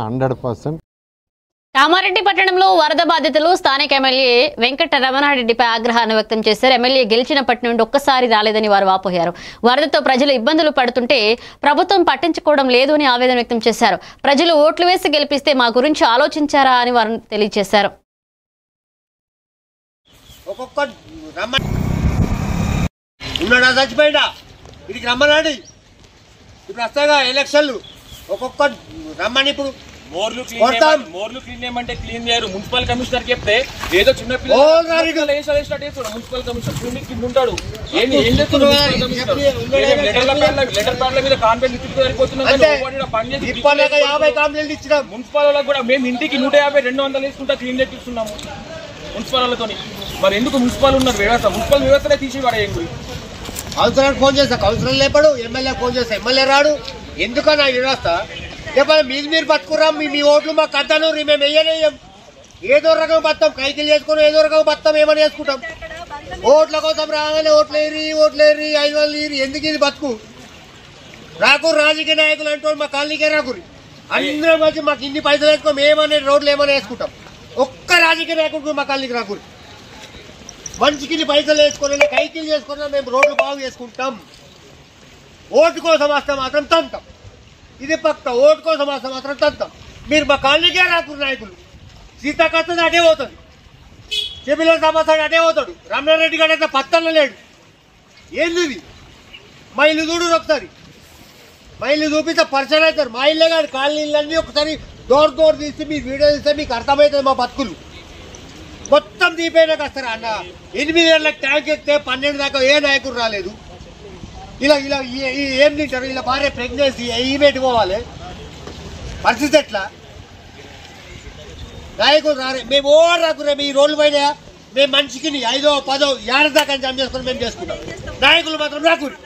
100%. కామారెడ్డి పట్టణంలో వరద బాధితులు స్థానిక ఎమ్మెల్యే వెంకట రమణారెడ్డిపై ఆగ్రహాన్ని వ్యక్తం చేశారు. ఎమ్మెల్యే గెలిచినప్పటి నుండి ఒక్కసారి రాలేదని వారు వాపోయారు. వరదతో ప్రజలు ఇబ్బందులు పడుతుంటే ప్రభుత్వం పట్టించుకోవడం లేదు అని ఆవేదన వ్యక్తం చేశారు. ప్రజలు ఓట్లు వేసి గెలిపిస్తే మా గురించి ఆలోచించారా అని వారు తెలియజేశారు. మోర్లు క్లీన్ చేయమంటే క్లీన్ చేయరు. మున్సిపల్ కమిషనర్ చెప్తే ఏదో చిన్న పిల్లలు మున్సిపల్ కమిషనర్ కింద ఉంటాడు. లెటర్ ప్యాడ్ల మీద కాంప్లైంట్ ఇచ్చిపోతున్నాం. మున్సిపల్ వాళ్ళకి కూడా మేము ఇంటికి 150, 200 వేసుకుంటా క్లీన్ చేపిస్తున్నాము మున్సిపల్ వాళ్ళతో. మరి ఎందుకు మున్సిపల్ ఉన్నారు వ్యవస్థ, మున్సిపల్ వ్యవస్థనే తీసి పడేయండి. కౌన్సిలర్ ఫోన్ చేస్తా, కౌన్సిలర్ లేపాడు. ఎమ్మెల్యే ఫోన్ చేస్తా, ఎమ్మెల్యే రాడు. ఎందుకన్నా వ్యవస్థ చెప్పాలి. మీరు బతుకురా, మీ ఓట్లు మాకు అద్దను, మేము వెయ్యలేం. ఏదో రకం బతాం, కైకిలు చేసుకుని ఏదో రకం బతాం, ఏమని చేసుకుంటాం. ఓట్ల కోసం రాగానే ఓట్లేరి 500 ఎందుకు ఇది బతుకు? రాకూరు రాజకీయ నాయకులు అంటూ మా కాలనీకే రాకూరి. అందరం వచ్చి మాకు ఇన్ని పైసలు వేసుకోం, ఏమనే రోడ్లు ఏమైనా వేసుకుంటాం. ఒక్క రాజకీయ నాయకుడు మా కాలనీకి రాకూరి. మంచికి పైసలు వేసుకుని కైకిలు చేసుకున్నా మేము రోడ్లు బాగు చేసుకుంటాం. ఓటు కోసం వస్తే మాత్రం తంతాం. ఇది పక్క. ఓటు కోసం వస్తే మాత్రం తంతాం. మీరు మా కాలనీకే రాకూరు నాయకులు. సీతాకత్తది అటే పోతుంది, చెబిల సమస్య అటే పోతాడు. రమణారెడ్డి గారు అయితే పత్తన్న లేడు. ఏంది ఇది? మా ఇల్లు చూడు ఒకసారి, మా ఇల్లు చూపిస్తే పరిచయం అవుతారు. మా ఇల్లే కాదు, కాలనీలన్నీ ఒకసారి డోర్ తీసి మీరు వీడియో తీస్తే మీకు అర్థమవుతుంది మా బతుకులు. మొత్తం దీపైనాక వస్తారు అన్న. 8 ఏళ్ళకి ట్యాంక్ ఎక్కితే 12 దాకా ఏ నాయకుడు రాలేదు. ఇలా ఏం తింటారు? ఇలా భార్య ప్రెగ్నెన్సీ ఈమెట్ పోవాలి. పరిస్థితి ఎట్లా? నాయకుడు రారే. మేము ఓవర్ రాకురే. మీ రోడ్లు పైన మేము మనిషికి 5, 10 ఏడాది దాకా జమ చేసుకుని మేము చేసుకుంటాం. నాయకులు మాత్రం రాకూరి.